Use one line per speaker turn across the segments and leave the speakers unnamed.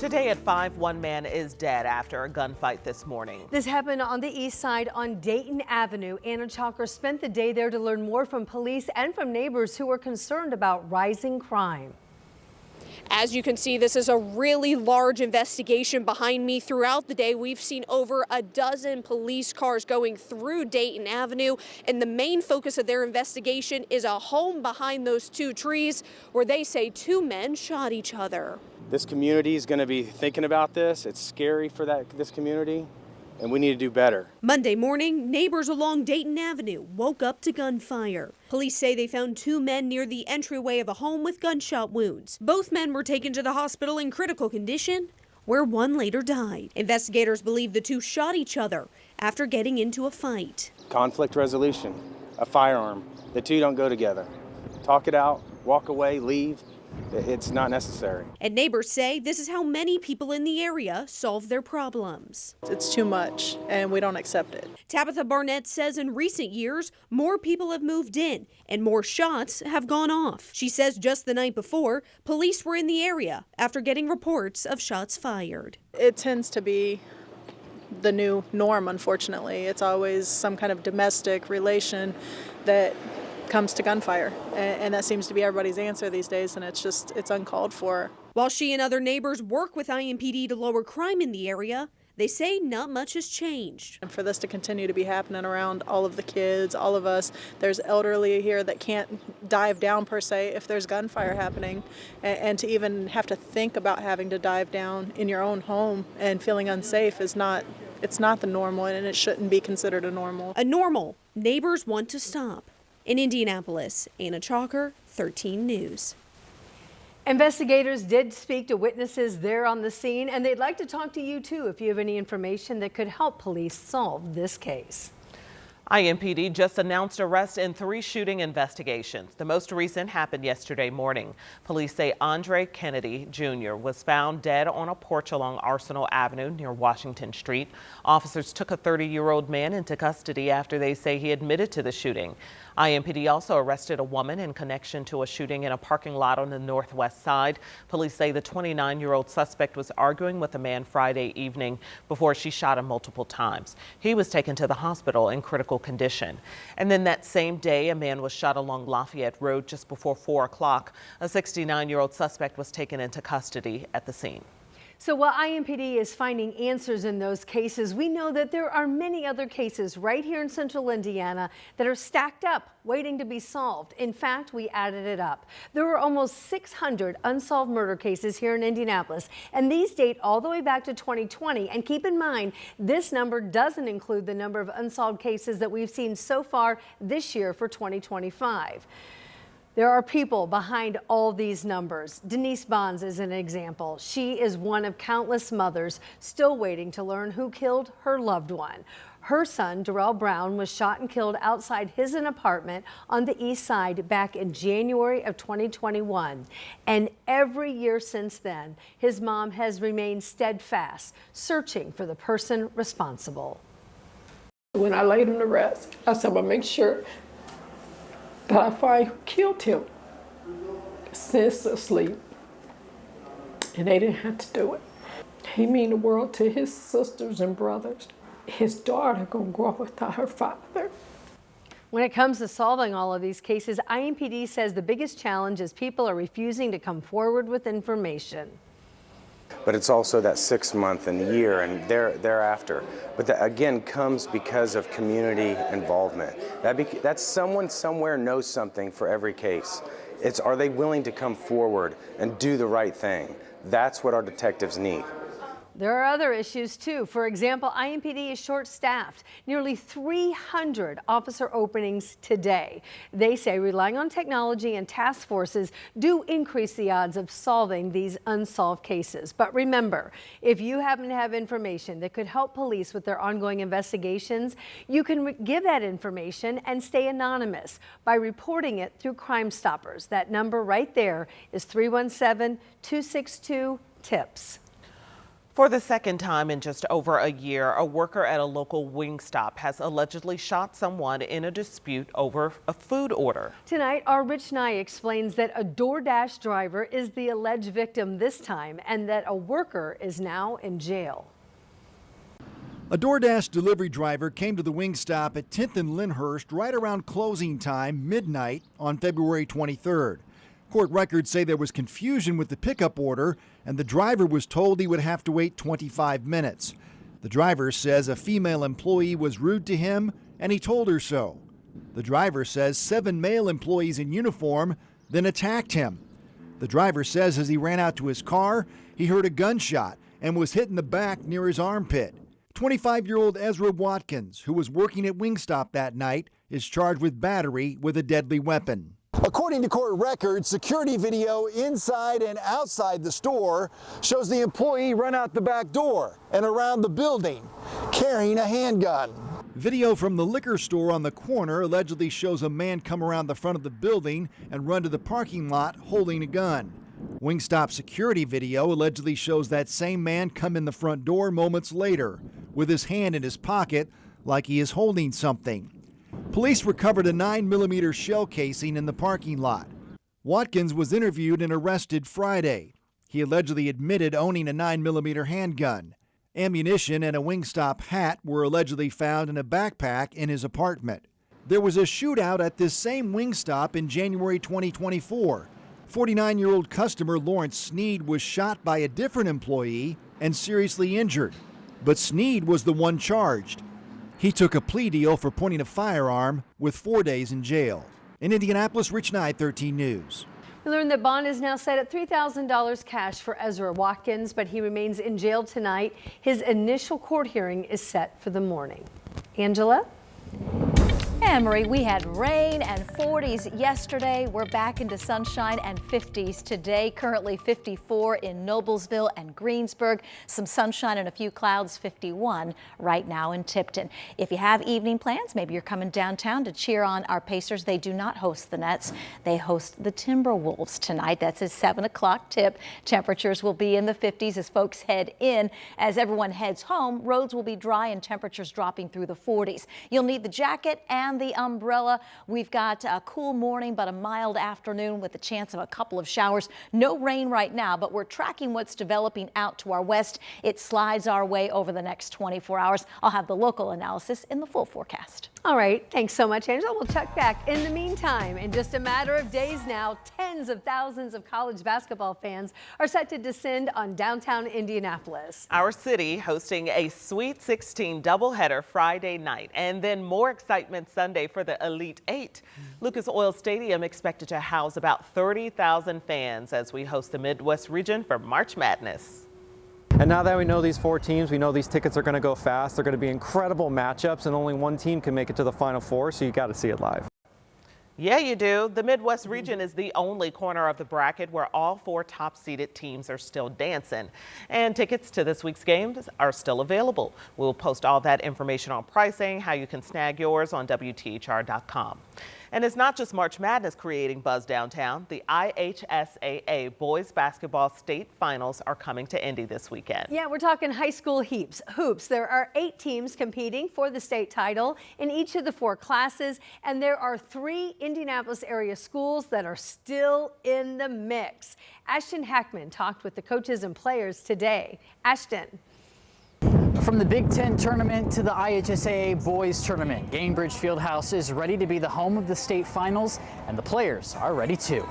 Today at 5, one man is dead after a gunfight this morning.
This happened on the east side on Dayton Avenue. Anna Chalker spent the day there to learn more from police and from neighbors who were concerned about rising crime.
As you can see, this is a really large investigation behind me. Throughout the day, we've seen over a dozen police cars going through Dayton Avenue, and the main focus of their investigation is a home behind those two trees where they say two men shot each other.
This community is going to be thinking about this. It's scary for this community, and we need to do better.
Monday morning, neighbors along Dayton Avenue woke up to gunfire. Police say they found two men near the entryway of a home with gunshot wounds. Both men were taken to the hospital in critical condition, where one later died. Investigators believe the two shot each other after getting into a fight.
Conflict resolution, a firearm, the two don't go together. Talk it out, walk away, leave. It's not necessary.
And neighbors say this is how many people in the area solve their problems.
It's too much, and we don't accept it.
Tabitha Barnett says in recent years, more people have moved in and more shots have gone off. She says just the night before, police were in the area after getting reports of shots fired.
It tends to be the new norm, unfortunately. It's always some kind of domestic relation that comes to gunfire, and that seems to be everybody's answer these days, and it's uncalled for.
While she and other neighbors work with IMPD to lower crime in the area, they say not much has changed.
And for this to continue to be happening around all of the kids, all of us, there's elderly here that can't dive down per se if there's gunfire happening, and to even have to think about having to dive down in your own home and feeling unsafe is not, it's not the normal, and it shouldn't be considered a normal.
A normal neighbors want to stop. In Indianapolis, Anna Chalker, 13 News.
Investigators did speak to witnesses there on the scene, and they'd like to talk to you too if you have any information that could help police solve this case.
IMPD just announced arrests in 3 shooting investigations. The most recent happened yesterday morning. Police say Andre Kennedy Jr. was found dead on a porch along Arsenal Avenue near Washington Street. Officers took a 30-year-old man into custody after they say he admitted to the shooting. IMPD also arrested a woman in connection to a shooting in a parking lot on the northwest side. Police say the 29-year-old suspect was arguing with a man Friday evening before she shot him multiple times. He was taken to the hospital in critical condition. And then that same day, a man was shot along Lafayette Road just before 4 o'clock. A 69-year-old suspect was taken into custody at the scene.
So while IMPD is finding answers in those cases, we know that there are many other cases right here in central Indiana that are stacked up, waiting to be solved. In fact, we added it up. There were almost 600 unsolved murder cases here in Indianapolis, and these date all the way back to 2020. And keep in mind, this number doesn't include the number of unsolved cases that we've seen so far this year for 2025. There are people behind all these numbers. Denise Bonds is an example. She is one of countless mothers still waiting to learn who killed her loved one. Her son, Darrell Brown, was shot and killed outside his apartment on the east side back in January of 2021. And every year since then, his mom has remained steadfast, searching for the person responsible.
When I laid him to rest, I said, "I'll make sure that I find who killed him senselessly." And they didn't have to do it. He mean the world to his sisters and brothers. His daughter gonna grow up without her father.
When it comes to solving all of these cases, IMPD says the biggest challenge is people are refusing to come forward with information.
But it's also that 6 month and year and thereafter. But that again comes because of community involvement. That's someone somewhere knows something for every case. It's, are they willing to come forward and do the right thing? That's what our detectives need.
There are other issues too. For example, IMPD is short-staffed. Nearly 300 officer openings today. They say relying on technology and task forces do increase the odds of solving these unsolved cases. But remember, if you happen to have information that could help police with their ongoing investigations, you can give that information and stay anonymous by reporting it through Crime Stoppers. That number right there is 317-262-TIPS.
For the second time in just over a year, a worker at a local Wingstop has allegedly shot someone in a dispute over a food order.
Tonight, our Rich Nye explains that a DoorDash driver is the alleged victim this time and that a worker is now in jail.
A DoorDash delivery driver came to the Wingstop at 10th and Lyndhurst right around closing time, midnight, on February 23rd. Court records say there was confusion with the pickup order, and the driver was told he would have to wait 25 minutes. The driver says a female employee was rude to him, and he told her so. The driver says 7 male employees in uniform then attacked him. The driver says as he ran out to his car, he heard a gunshot and was hit in the back near his armpit. 25-year-old Ezra Watkins, who was working at Wingstop that night, is charged with battery with a deadly weapon.
According to court records, security video inside and outside the store shows the employee run out the back door and around the building carrying a handgun.
Video from the liquor store on the corner allegedly shows a man come around the front of the building and run to the parking lot holding a gun. Wingstop security video allegedly shows that same man come in the front door moments later with his hand in his pocket like he is holding something. Police recovered a 9mm shell casing in the parking lot. Watkins was interviewed and arrested Friday. He allegedly admitted owning a 9mm handgun. Ammunition and a Wingstop hat were allegedly found in a backpack in his apartment. There was a shootout at this same Wingstop in January 2024. 49-year-old customer Lawrence Sneed was shot by a different employee and seriously injured, but Sneed was the one charged. He took a plea deal for pointing a firearm with 4 days in jail. In Indianapolis, Rich Nye, 13 News.
We learned that bond is now set at $3,000 cash for Ezra Watkins, but he remains in jail tonight. His initial court hearing is set for the morning. Angela?
And Marie, we had rain and 40s yesterday. We're back into sunshine and 50s today. Currently 54 in Noblesville and Greensburg. Some sunshine and a few clouds, 51 right now in Tipton. If you have evening plans, maybe you're coming downtown to cheer on our Pacers. They do not host the Nets. They host the Timberwolves tonight. That's a 7 o'clock tip. Temperatures will be in the 50s as folks head in. As everyone heads home, roads will be dry and temperatures dropping through the 40s. You'll need the jacket and the umbrella. We've got a cool morning, but a mild afternoon with a chance of a couple of showers. No rain right now, but we're tracking what's developing out to our west. It slides our way over the next 24 hours. I'll have the local analysis in the full forecast.
All right. Thanks so much, Angela. We'll check back. In the meantime, in just a matter of days now, tens of thousands of college basketball fans are set to descend on downtown Indianapolis.
Our city hosting a Sweet 16 doubleheader Friday night, and then more excitement Sunday for the Elite Eight. Lucas Oil Stadium expected to house about 30,000 fans as we host the Midwest region for March Madness.
And now that we know these 4 teams, we know these tickets are going to go fast. They're going to be incredible matchups, and only one team can make it to the Final Four, so you got to see it live.
Yeah, you do. The Midwest region is the only corner of the bracket where all 4 top-seeded teams are still dancing. And tickets to this week's games are still available. We'll post all that information on pricing, how you can snag yours on WTHR.com. And it's not just March Madness creating buzz downtown. The IHSAA Boys Basketball State Finals are coming to Indy this weekend.
Yeah, we're talking high school hoops. There are 8 teams competing for the state title in each of the 4 classes, and there are 3 Indianapolis area schools that are still in the mix. Ashton Hackman talked with the coaches and players today. Ashton.
From the Big Ten tournament to the IHSAA boys tournament, Gainbridge Fieldhouse is ready to be the home of the state finals, and the players are ready too.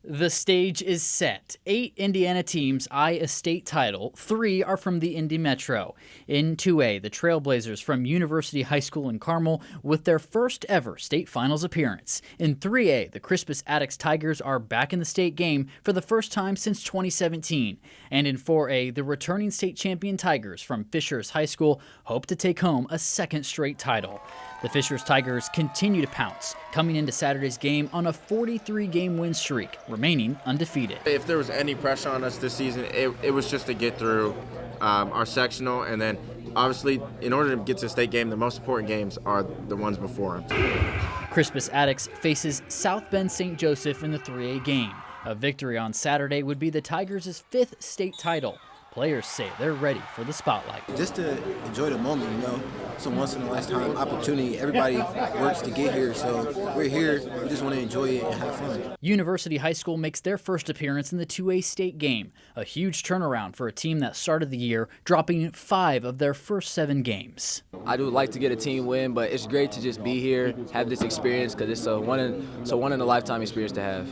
The stage is set. 8 Indiana teams eye a state title. 3 are from the Indy Metro. In 2A, the Trailblazers from University High School in Carmel with their first ever state finals appearance. In 3A, the Crispus Attucks Tigers are back in the state game for the first time since 2017. And in 4A, the returning state champion Tigers from Fishers High School hope to take home a second straight title. The Fishers Tigers continue to pounce, coming into Saturday's game on a 43-game win streak, remaining undefeated.
If there was any pressure on us this season, it was just to get through our sectional, and then obviously in order to get to the state game, the most important games are the ones before them.
Crispus Attucks faces South Bend St. Joseph in the 3A game. A victory on Saturday would be the Tigers' 5th state title. Players say they're ready for the spotlight.
Just to enjoy the moment, you know. It's a once-in-a-lifetime opportunity. Everybody works to get here, so we're here. We just want to enjoy it and have fun.
University High School makes their first appearance in the 2A state game, a huge turnaround for a team that started the year dropping 5 of their first 7 games.
I do like to get a team win, but it's great to just be here, have this experience, because it's a one-in-a-lifetime experience to have.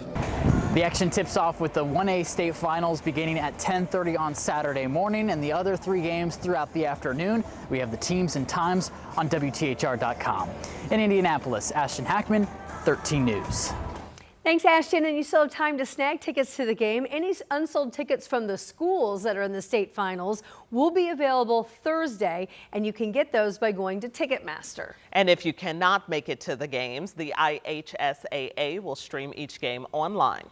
The action tips off with the 1A state finals beginning at 10:30 on Saturday morning, and the other 3 games throughout the afternoon. We have the teams and times on WTHR.com. In Indianapolis, Ashton Hackman, 13 News.
Thanks, Ashton. And you still have time to snag tickets to the game. Any unsold tickets from the schools that are in the state finals will be available Thursday, and you can get those by going to Ticketmaster.
And if you cannot make it to the games, the IHSAA will stream each game online.